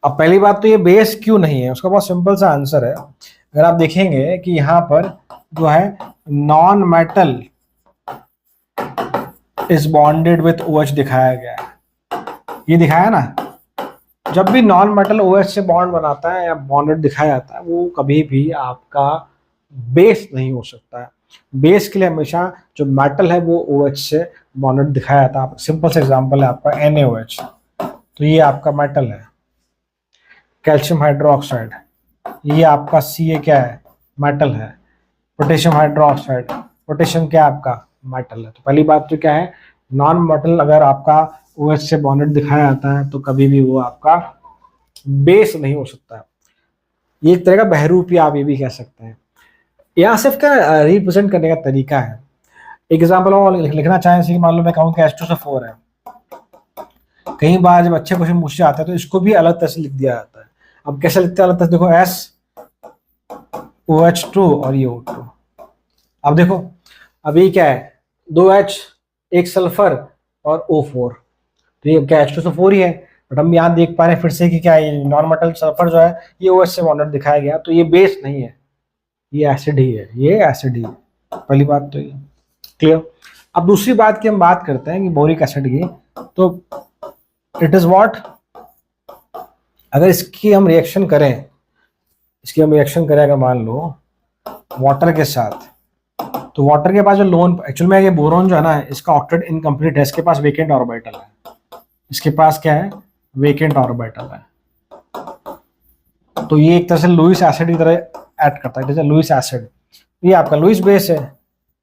अब पहली बात तो ये बेस क्यों नहीं है, उसका बहुत सिंपल सा आंसर है। अगर आप देखेंगे कि यहाँ पर जो है non metal is bonded with OH दिखाया गया है, ये दिखाया ना। जब भी नॉन मेटल OH से बॉन्ड बनाता है या बॉन्डेड दिखाया जाता है, वो कभी भी आपका बेस नहीं हो सकता है। बेस के लिए हमेशा जो मेटल है वो OH से बॉन्डेड दिखाया जाता है। सिंपल सा एग्जांपल है आपका NaOH, तो ये आपका मेटल है। कैल्शियम हाइड्रोक्साइड, ये आपका Ca क्या है, मेटल है। पोटेशियम हाइड्रोक्साइड, पोटेशियम क्या आपका मेटल है। तो पहली बात तो क्या है, नॉन मेटल अगर आपका OH से बॉन्डेड दिखाया जाता है तो कभी भी वो आपका बेस नहीं हो सकता है। ये एक तरह का बहरूपी आप ये भी कह सकते हैं। यहाँ सिर्फ क्या रिप्रेजेंट करने का तरीका है। एक एग्जाम्पल और लिखना चाहें, मान लो मैं कहूँ कि H2SO4 है, कई बार जब अच्छे क्वेश्चन पूछे जाते हैं तो इसको भी अलग तरह से लिख दिया जाता है। अब कैसे लिखते हैं अलग तरह से, देखो SOH2 और ये O2। अब देखो, अब ये क्या है, 2H, एक सल्फर और O4, तो ये क्या H2SO4 ही है। बट हम यहाँ देख पा रहे हैं फिर से कि क्या ये नॉन मेटल सल्फर जो है ये OH से बॉन्डेड दिखाया गया, तो ये बेस नहीं है, ये एसिड ही है, ये एसिड ही है। पहली बात तो ये क्लियर। अब दूसरी बात की हम बात करते हैं कि बोरिक एसिड की, तो इट इज व्हाट, अगर इसकी हम रिएक्शन करें, अगर मान लो वाटर के साथ, तो वाटर के पास जो लोन, एक्चुअल में ये बोरोन जो है ना, इसका ऑक्टेट इनकम्प्लीट है, इसके पास वेकेंट ऑर्बिटल है, इसके पास क्या है, वेकेंट ऑर्बिटल है। तो ये एक तरह से लुईस एसिड की तरह ऐड करता है, जैसे लुईस एसिड, ये आपका लुईस बेस है,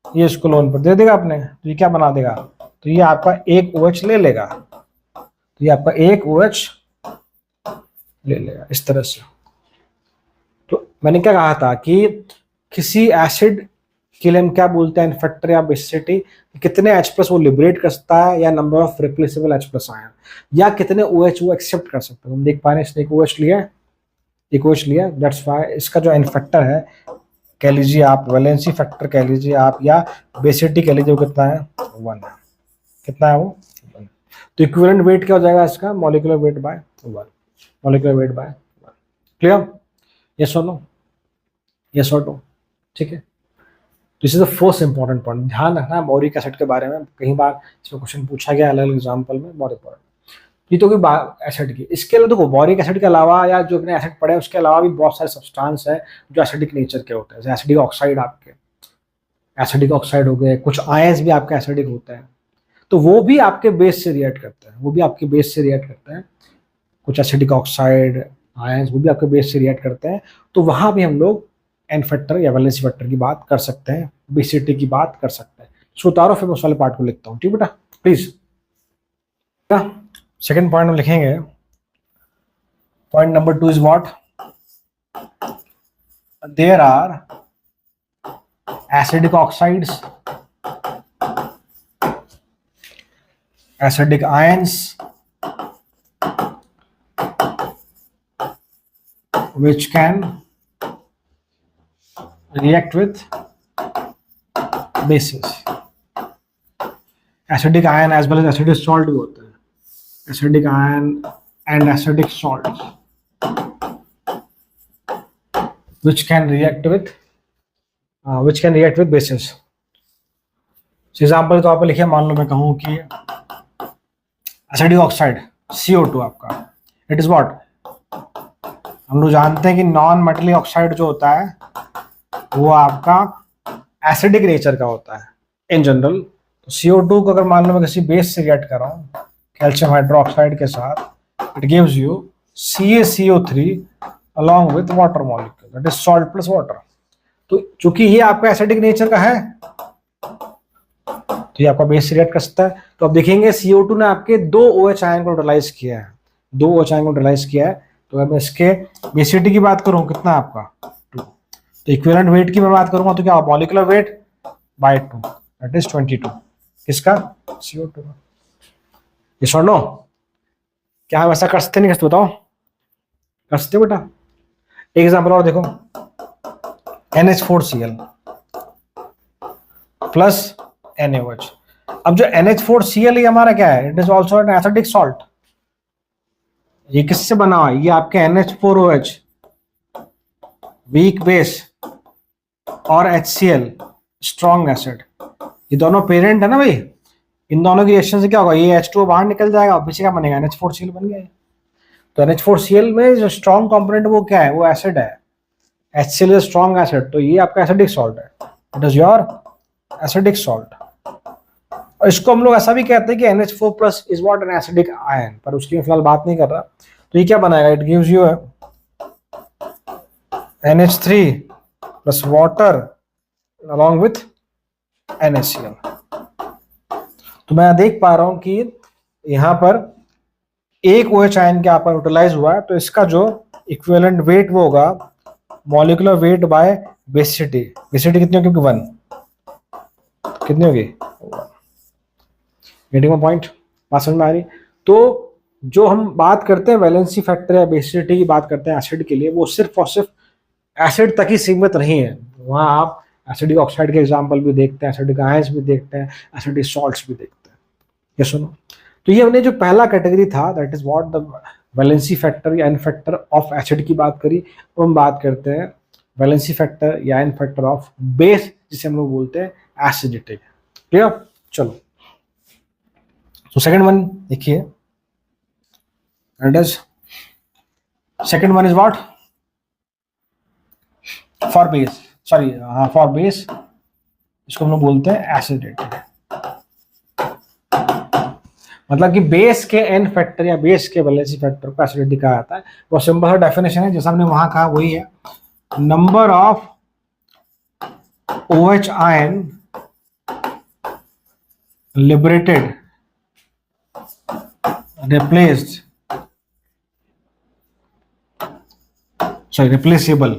ये इसको लोन पर दे देगा आपने, तो ये क्या बना देगा, तो ये आपका एक OH ले लेगा, तो ये आपका एक OH ले लेगा इस तरह से। तो मैंने क्या कहा था कि किसी एसिड के लिए हम क्या बोलते हैं, इन्फेक्टर या बेसिसिटी, कितने H+ वो लिबरेट कर सकता है, या number of replaceable H+ ion, या कितने OH वो एक्सेप्ट कर सकते हैं। हम देख पा रहे हैं इसने एक OH लिया, दैट्स व्हाई इसका जो इन्फेक्टर है, कह लीजिए आप वैलेंसी फैक्टर कह लीजिए आप, या बेसिसिटी कह लीजिए, वो कितना है, 1 है। कितना है वो, 1। तो इक्विवेलेंट वेट क्या हो जाएगा इसका, molecular weight bye 1। Clear, yes और नो, यस और नो, ठीक है। This is the first important point, ध्यान रखना है बोरिक एसिड के बारे में, कई बार इसमें क्वेश्चन पूछा गया अलग अलग एग्जाम्पल में, बहुत इंपॉर्टेंट। ये तो कोई एसिड की, इसके अलावा देखो बोरिक एसिड के अलावा या जो अपने एसिड पड़े हैं उसके अलावा भी बहुत सारे सब्सटेंस है जो एसिडिक नेचर के होते हैं, जैसे एसिडिक ऑक्साइड, आपके एसिडिक ऑक्साइड हो गए, कुछ आयंस भी आपके एसिडिक होते हैं, तो वो भी आपके बेस से रिएक्ट करते हैं, कुछ एसिडिक ऑक्साइड आयंस वो भी आपके बेस से रिएक्ट करते हैं, तो वहां भी हम लोग एन फैक्टर या वैलेंसी फैक्टर की बात कर सकते हैं, बेसिसिटी की बात कर सकते हैं। सो उतारो, फिर मैं उस वाले पार्ट को लिखता हूँ, ठीक बेटा, प्लीज। सेकेंड पॉइंट हम लिखेंगे, point number 2 is what, there are acidic oxides, acidic ions which can react with bases, acidic ion as well as acidic salt भी होता है, acidic ion and acidic salts which can react with bases। Example तो आप लिखिए, मान लो मैं कहूँ कि एसिडिक ऑक्साइड CO2 आपका, इट इज व्हाट, हम लोग जानते हैं कि नॉन मेटलिक ऑक्साइड जो होता है वो आपका एसिडिक नेचर का होता है इन जनरल। तो CO2 को अगर मान लो मैं किसी बेस से रिएक्ट कर रहा हूँ कैल्शियम हाइड्रोक्साइड के साथ, it gives you CaCO3 along with water molecule, that is salt plus water. तो चूंकि ये आपका एसिडिक नेचर का है तो ये आपका बेस से रिएक्ट कर सकता है। तो अब देखेंगे CO2 ने आपके 2 OH आयन को न्यूट्रलाइज किया है, तो अगर मैं इसके बेसिसिटी की बात करूं, कितना आपका 2, तो इक्विवेलेंट वेट की मैं बात करूंगा तो क्या, molecular weight bye 2, that is 22। किसका, CO2 का। ये सुन लो, क्या हम ऐसा कर सकते नहीं कर सकते, बताओ, कर सकते बेटा। एक एग्जांपल और देखो, NH4Cl प्लस NaOH। अब जो NH4Cl ये हमारा क्या है, it is also an acidic salt. ये किससे बना हुआ है, ये आपके NH4OH वीक बेस और HCl स्ट्रॉन्ग एसिड, ये दोनों पेरेंट है ना भाई, इन दोनों की रिएक्शन से क्या होगा, ये H2O बाहर निकल जाएगा और पीछे क्या बनेगा, NH4Cl बन गया। तो NH4Cl में जो स्ट्रॉन्ग कंपोनेंट वो क्या है, वो एसिड है, HCl इज स्ट्रॉन्ग एसिड, तो ये आपका एसिडिक सॉल्ट है, it is your acidic salt. और इसको हम लोग ऐसा भी कहते हैं कि NH4+ is what, an acidic ion, पर उसकी मैं फिलहाल बात नहीं कर रहा। तो ये क्या बनाएगा, it gives you NH3 plus water along with NaCl। तो मैं देख पा रहा हूं कि यहाँ पर एक OH आयन के आप यूटिलाइज हुआ है, तो इसका जो इक्विवेलेंट वेट वो होगा molecular weight bye basicity. Basicity कितनी होगी, 1, कितनी होगी, गेटिंग माय पॉइंट, बात समझ में आ रही। तो जो हम बात करते हैं वैलेंसी फैक्टर या बेसिसिटी की बात करते हैं एसिड के लिए, वो सिर्फ और सिर्फ एसिड तक ही सीमित नहीं है। वहाँ आप एसिडिक ऑक्साइड के एग्जाम्पल भी देखते हैं, एसिडिक आयंस भी देखते हैं, एसिडिक सॉल्ट्स भी देखते हैं। ये सुनो, तो ये हमने जो पहला कैटेगरी था, that is what the valency factor या एन फैक्टर ऑफ एसिड की बात करी। तो हम बात करते हैं वैलेंसी फैक्टर या एन फैक्टर ऑफ बेस, जिसे हम लोग बोलते हैं एसिडिटी। क्लियर? चलो, तो सेकंड वन देखिए, and is second one is what for base, sorry for base, इसको हम लोग बोलते हैं एसिडिटी। मतलब कि बेस के एन फैक्टर या बेस के वैलेंसी फैक्टर को एसिडिटी कहा जाता है। वो सिंपल सा डेफिनेशन है, जैसा हमने वहां कहा वही है, number of OH ion liberated replaced, sorry, replaceable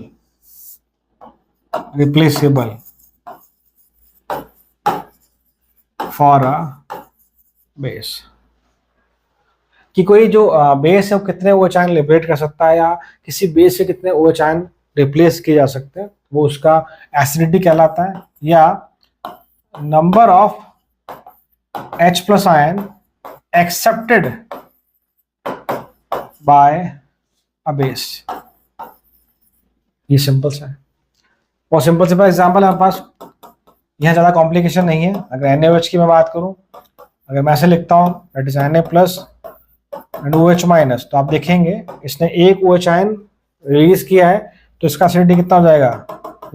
for a base, कि कोई जो बेस है वो कितने OH आयन लिबरेट कर सकता है या किसी बेस से कितने OH आयन रिप्लेस किए जा सकते हैं, वो उसका एसिडिटी कहलाता है। या number of H+ ion accepted by a base. ये सिंपल सा है, और सिंपल सिंपल एग्जांपल हमारे पास, यहाँ ज़्यादा कॉम्प्लिकेशन नहीं है। अगर NaOH की मैं बात करूँ, अगर मैं ऐसे लिखता हूँ that is Na+ and OH-, तो आप देखेंगे इसने एक OH आयन रिलीज किया है, तो इसका एसिडिटी कितना हो जाएगा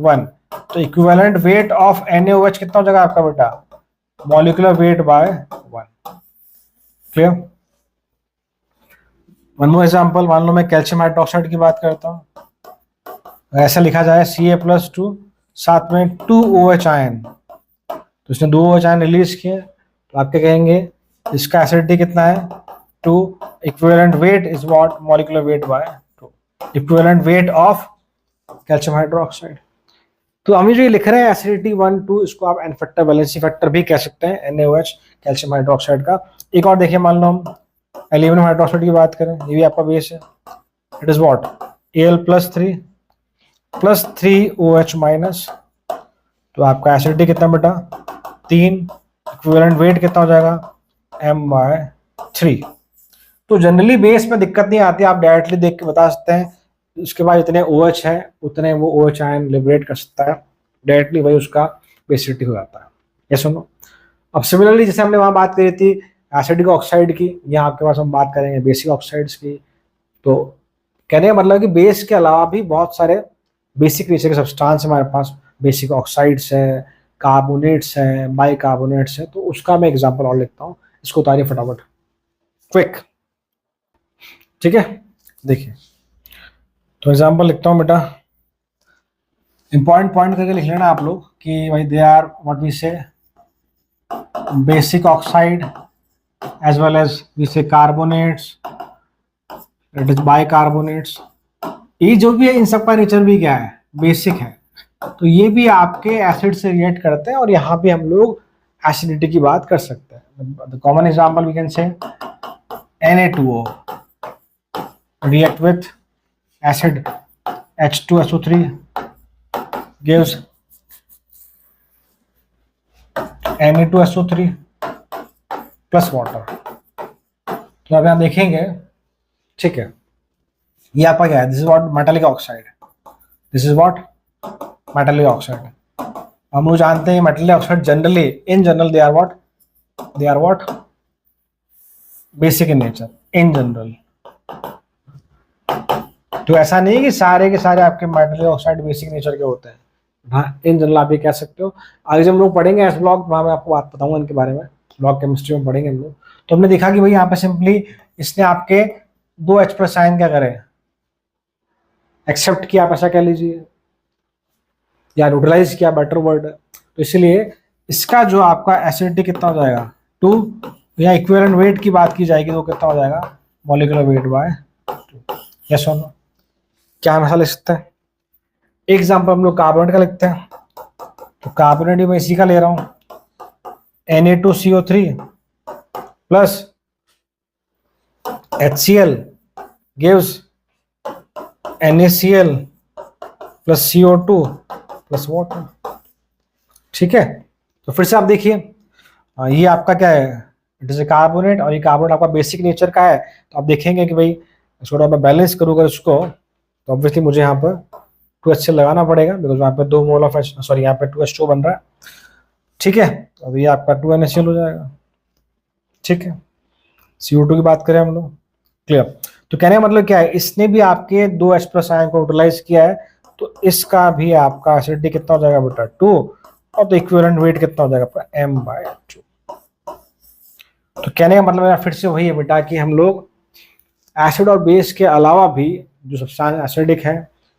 1। तो इक्विवेलेंट वेट ऑफ NaOH कितना हो जाएगा आपका बेटा, molecular weight bye 1। Clear? One more example, मान लो मैं कैल्शियम हाइड्रोक्साइड की बात करता हूँ, ऐसा लिखा जाए Ca+2 साथ में 2 OH आयन, तो इसने 2 OH आयन रिलीज किए, तो आप क्या कहेंगे, इसका एसिडिटी कितना है 2। Equivalent weight is what, molecular weight bye 2, equivalent weight of calcium hydroxide. तो हम जो ये लिख रहे हैं एसिडिटी 1, 2, इसको आप एन फैक्टर वैलेंसी फैक्टर भी कह सकते हैं, NaOH कैल्शियम हाइड्रोक्साइड का। एक और देखिए, मान लो हम एल्यूमिनियम हाइड्रोक्साइड की बात करें, ये भी आपका बेस है, it is what Al+3 plus 3 OH-, तो आपका एसिडिटी कितना बेटा 3, इक्विवेलेंट वेट कितना हो जाएगा M/3। तो जनरली बेस में दिक्कत नहीं आती, आप डायरेक्टली देख के बता सकते हैं उसके बाद इतने OH है उतने वो OH आयन लिबरेट कर सकता है, डायरेक्टली वही उसका बेसिसिटी हो जाता है। ये सुनो, अब सिमिलरली जैसे हमने वहां बात करी थी एसिडिक ऑक्साइड की, यहाँ आपके पास हम बात करेंगे बेसिक ऑक्साइड्स की। तो कहने का मतलब कि बेस के अलावा भी बहुत सारे बेसिक नेचर के सब्सटेंस हमारे पास, बेसिक ऑक्साइड्स है, कार्बोनेट्स है, बाइकार्बोनेट्स है। तो उसका मैं एग्जांपल और लिखता हूँ, इसको उतारिए फटाफट, क्विक। ठीक है, देखिए, तो एग्जांपल लिखता हूँ बेटा, इंपॉर्टेंट पॉइंट करके लिख लेना आप लोग कि भाई they are what we say basic oxide as well as we say carbonates, it is bicarbonates. ये जो भी है इन सबका नेचर भी क्या है, बेसिक है। तो ये भी आपके एसिड से रिएक्ट करते हैं, और यहाँ पे हम लोग एसिडिटी की बात कर सकते हैं। The common example we can say Na2O react with acid H2SO3 gives Na2SO3 plus water. तो अब यहाँ देखेंगे, ठीक है, ये आपका क्या है, this is what metallic oxide, this is what metallic oxide. हम लोग जानते हैं metallic oxide generally in general they are what basic in nature in general. तो ऐसा नहीं कि सारे के सारे आपके मेटालिक ऑक्साइड बेसिक नेचर के होते हैं, हाँ इन जनरल आप ये कह सकते हो। आगे जब हम लोग पढ़ेंगे एस ब्लॉक, वहाँ मैं आपको बात बताऊंगा इनके बारे में, ब्लॉक केमिस्ट्री में पढ़ेंगे हम लोग। तो हमने देखा कि भाई यहाँ पे सिंपली इसने आपके 2 H+ आयन क्या करें, एक्सेप्ट किया, आप ऐसा कह लीजिए, या न्यूट्रलाइज किया, बेटर वर्ड है। तो इसलिए इसका जो आपका एसिडिटी कितना हो जाएगा 2, या इक्विवेलेंट वेट की बात की जाएगी तो कितना हो जाएगा मॉलिक्यूलर वेट बाय 2। यस और नो? क्या हम ऐसा लिख सकते हैं? एग्जाम्पल हम लोग कार्बोनेट का लिखते हैं, तो कार्बोनेट मैं इसी का ले रहा हूं, Na2CO3 plus HCl gives NaCl plus CO2 plus water. ठीक है, तो फिर से आप देखिए, ये आपका क्या है, इट इज ए कार्बोनेट, और ये कार्बोनेट आपका बेसिक नेचर का है। तो आप देखेंगे कि भाई इसको मैं बैलेंस करूँगा इसको, तो ऑब्वियसली मुझे यहाँ पर 2HCl लगाना पड़ेगा, बिकॉज यहाँ पे 2 मोल ऑफ सॉरी यहाँ पे 2H2 बन रहा है। ठीक है, तो अभी आपका 2NaCl हो जाएगा। ठीक है, CO2 की बात करें हम लोग, क्लियर। तो कहने का मतलब क्या है, इसने भी आपके 2H+ आयन को यूटिलाइज किया है, तो इसका भी आपका एसिडिटी कितना हो जाएगा बेटा 2, और तो इक्विवेलेंट वेट कितना हो जाएगा आपका M/2। तो कहने का मतलब मेरा फिर से वही है बेटा कि हम लोग एसिड और बेस के अलावा भी जो सब्सटेंस एसिडिक है,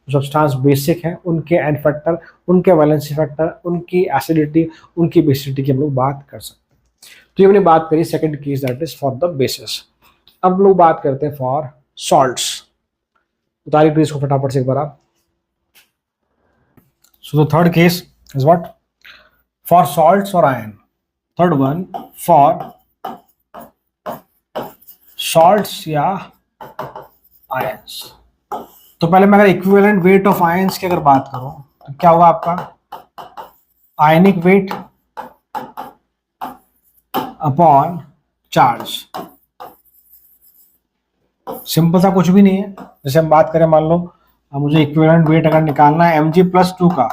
जो सब्सटेंस बेसिक है, उनके एन फैक्टर, उनके वैलेंसी फैक्टर, उनकी एसिडिटी, उनकी बेसिसिटी की हम लोग बात कर सकते हैं। तो ये हमने बात करी second case, that is for the basis. अब लोग बात करते हैं फॉर सॉल्ट्स। उतारिए प्लीज को फटाफट से एक बार आप। So the third case is what, for salts और ion. Third one for salts या आयंस। तो पहले मैं अगर इक्विवेलेंट वेट ऑफ आयंस की अगर बात करूं तो क्या होगा आपका आयनिक वेट अपॉन चार्ज। सिंपल सा कुछ भी नहीं है। जैसे हम बात करें, मान लो मुझे इक्विवेलेंट वेट अगर निकालना है Mg+2 का,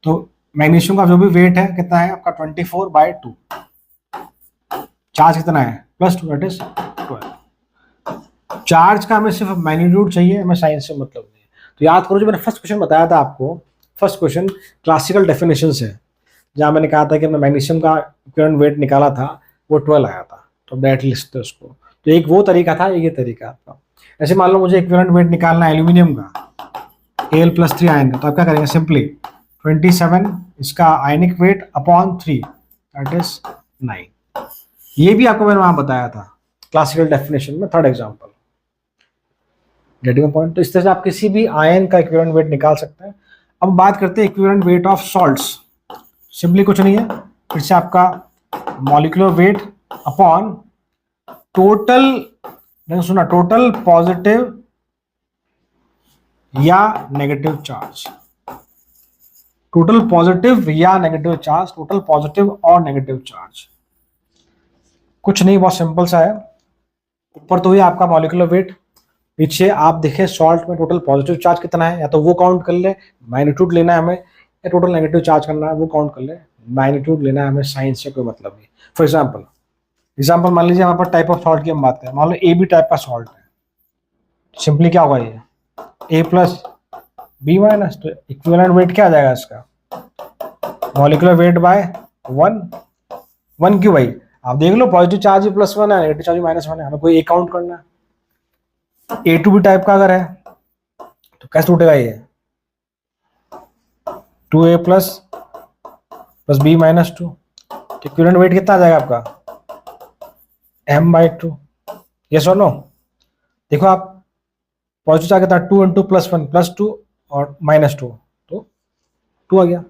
तो मैग्नीशियम का जो भी वेट है कितना है आपका 24/2, चार्ज कितना है +2, दैट इज 12। चार्ज का हमें सिर्फ मैग्नीट्यूड चाहिए, हमें साइंस से मतलब नहीं है। तो याद करो जो मैंने फर्स्ट क्वेश्चन बताया था आपको, फर्स्ट क्वेश्चन क्लासिकल डेफिनेशन से, जहां मैंने कहा था कि मैं मैग्नीशियम का इक्विवेलेंट वेट निकाला था, वो 12 आया था, तो डायरेक्ट लिखते उसको। तो एक वो तरीका था, ये तरीका आपका। ऐसे मान लो मुझे इक्विवेलेंट वेट निकालना है एल्यूमिनियम का, Al+3 आयन का, तो आप क्या करेंगे, सिंपली 27 इसका आयनिक वेट अपॉन 3, दैट इज 9। ये भी आपको मैंने वहां बताया था क्लासिकल डेफिनेशन में, थर्ड एग्जाम्पल। Getting point. तो इस तरह से आप किसी भी आयन का इक्विवेलेंट वेट निकाल सकते हैं। अब बात करते हैं equivalent weight of salts. Simply कुछ नहीं है, फिर से आपका मॉलिक्यूलर वेट अपॉन टोटल, सुना, टोटल पॉजिटिव या नेगेटिव चार्ज, टोटल पॉजिटिव या नेगेटिव चार्ज, टोटल पॉजिटिव और नेगेटिव चार्ज। कुछ नहीं, बहुत सिंपल सा है। ऊपर तो ही आपका मॉलिक्यूलर वेट, पीछे आप देखें सॉल्ट में टोटल पॉजिटिव चार्ज कितना है, या तो वो काउंट कर ले, मैग्नीट्यूड लेना है हमें, या टोटल नेगेटिव चार्ज करना है वो काउंट कर ले, मैग्नीट्यूड लेना है हमें, साइंस से कोई मतलब नहीं। फॉर एग्जाम्पल मान लीजिए हमारे पास टाइप ऑफ सॉल्ट की हम बात करें, मान लो AB टाइप का सॉल्ट है, सिंपली क्या होगा ये A+B-, तो इक्विवेलेंट वेट क्या आ जाएगा इसका, मॉलिक्यूलर वेट बाय 1 क्यों भाई, आप देख लो पॉजिटिव चार्ज भी +1 है, नेगेटिव चार्ज भी -1 है, हमें कोई एक काउंट करना है। A2B टाइप का अगर है तो कैसे टूटेगा ये, 2A+ + B-2, तो इक्विवेलेंट वेट कितना आ जाएगा आपका M/2। यस और नो, देखो आप पॉजिटिव चार्ज कितना 2 × +1 +2 और -2, तो 2 आ गया।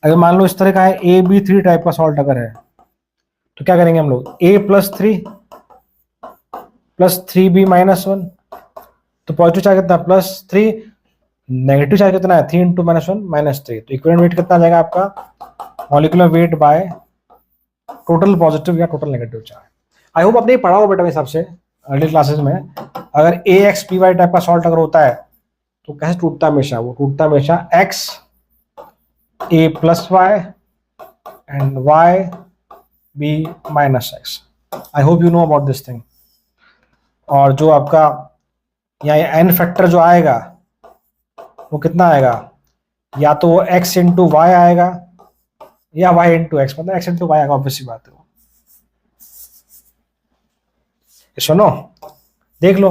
अगर मान लो इस तरह का है AB3 टाइप का सॉल्ट अगर है, तो क्या करेंगे हम लोग, A+3 + 3B-1, तो पॉजिटिव चार्ज कितना +3, नेगेटिव चार्ज कितना है 3 × -1 -3, तो इक्विवेलेंट वेट कितना आ जाएगा आपका molecular weight by total positive या total negative charge. I hope आपने पढ़ा हो बेटा मेरे हिसाब से अर्ली क्लासेस में। अगर AXPY टाइप का सॉल्ट अगर होता है तो कैसे टूटता है हमेशा, वो टूटता है हमेशा X A+Y and YB-X। I hope you know about this thing. और जो आपका यहाँ एन फैक्टर जो आएगा वो कितना आएगा, या तो वो X × Y आएगा या Y × X, मतलब X × Y आएगा, ऑब्वियसली बात है। सुनो देख लो,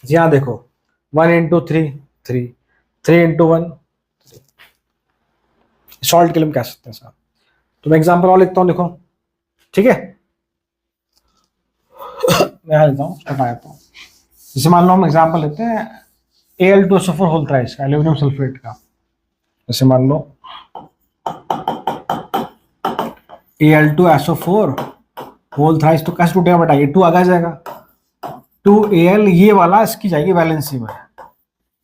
यहां देखो 1 × 3 3, 3 × 1 3, सॉल्ट के लिए हम कह सकते हैं सर। तो मैं एग्जांपल और लिखता हूं, देखो ठीक है, मैं यहाँ लेता हूँ हूँ। जैसे मान लो हम एग्जांपल लेते हैं Al2SO4 होल थ्राइस का, एल्यूमिनियम सल्फेट का। जैसे मान लो Al2SO4 होल थ्राइस, तो कैसे टूटेगा बेटा, ये 2 आगे आ जाएगा, 2Al, ये वाला इसकी जाएगी वैलेंसी में।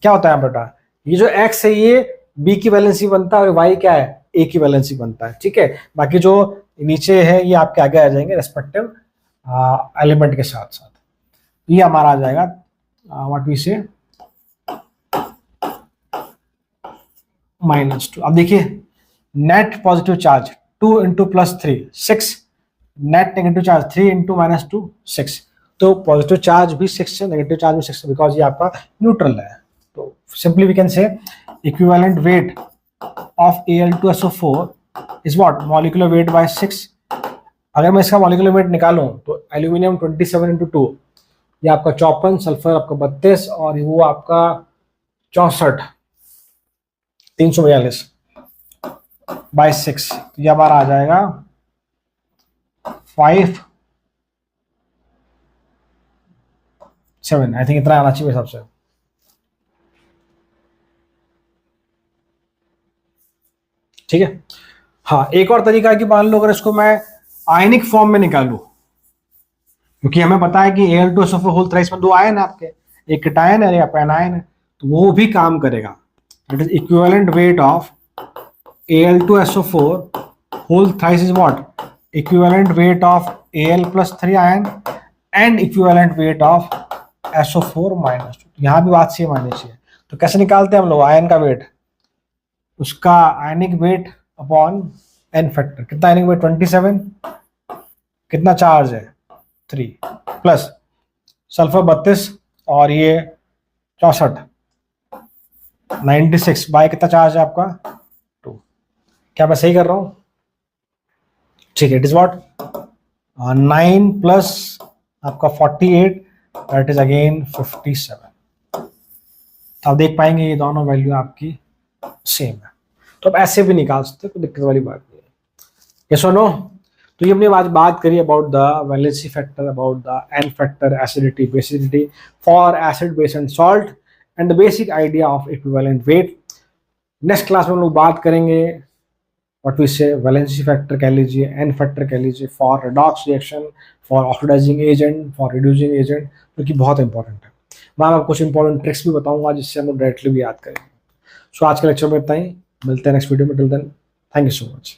क्या होता है बेटा, ये जो x है ये b की वैलेंसी बनता है और y क्या है, a की वैलेंसी बनता है, ठीक है। बाकी जो नीचे है ये आपके आगे आ जाएंगे रेस्पेक्टिव एलिमेंट के साथ साथ। ये हमारा आ जाएगा व्हाट वी से -2। अब देखिए net positive charge 2 into +3 6, net negative charge 3 into -2 6। तो पॉजिटिव चार्ज भी 6 है, नेगेटिव चार्ज भी 6 है, बिकॉज ये आपका न्यूट्रल है। तो simply we can say equivalent weight of Al2SO4 is what, molecular weight by 6। अगर मैं इसका मॉलिक्यूलर वेट निकालूं तो एल्यूमिनियम 27 इंटू 2, ये आपका 54, सल्फर आपका 32 और वो आपका 64, 342 बाय 6। तो ये हमारा आ जाएगा 5 7, आई थिंक इतना आना चाहिए सबसे। ठीक है। हाँ, एक और तरीका है कि मान लो अगर इसको मैं आयनिक फॉर्म में निकालूं, क्योंकि हमें पता है कि Al2SO4 होल थ्राइस में 2 आयन है आपके, एक केटायन है एक एनायन है, तो वो भी काम करेगा। It is equivalent weight of Al2SO4 whole thrice is what, equivalent weight of Al plus 3 ion and equivalent weight of SO4 minus 2। यहाँ भी बात सेम आनी चाहिए। तो कैसे निकालते हैं हम लोग आयन का वेट, उसका आयनिक वेट अपॉन एन फैक्टर। कितना आयनिक वेट 27, कितना चार्ज है 3, प्लस सल्फर 32 और ये 64 96 बाय कितना चार्ज है आपका 2। क्या मैं सही कर रहा हूँ? ठीक है, इट इज व्हाट 9 प्लस आपका 48, दैट इज अगेन 57। तो आप देख पाएंगे ये दोनों वैल्यू आपकी सेम है। तो आप ऐसे भी निकाल सकते हैं, कोई दिक्कत वाली बात नहीं है। यस और नो? तो ये हमने आज बात करी about the valency factor, about the n factor, acidity, basicity for acid, base and salt, and the basic idea of equivalent weight. Next class में हम लोग बात करेंगे what we say valency factor कह लीजिए, एन फैक्टर कह लीजिए, for redox reaction, for oxidising agent, for reducing agent, जो कि बहुत इंपॉर्टेंट है। मैं आपको कुछ इंपॉर्टेंट ट्रिक्स भी बताऊंगा जिससे हम लोग डायरेक्टली भी याद करेंगे। सो आज के लेक्चर में इतना ही, मिलते हैं नेक्स्ट वीडियो में। Till then, thank you so much.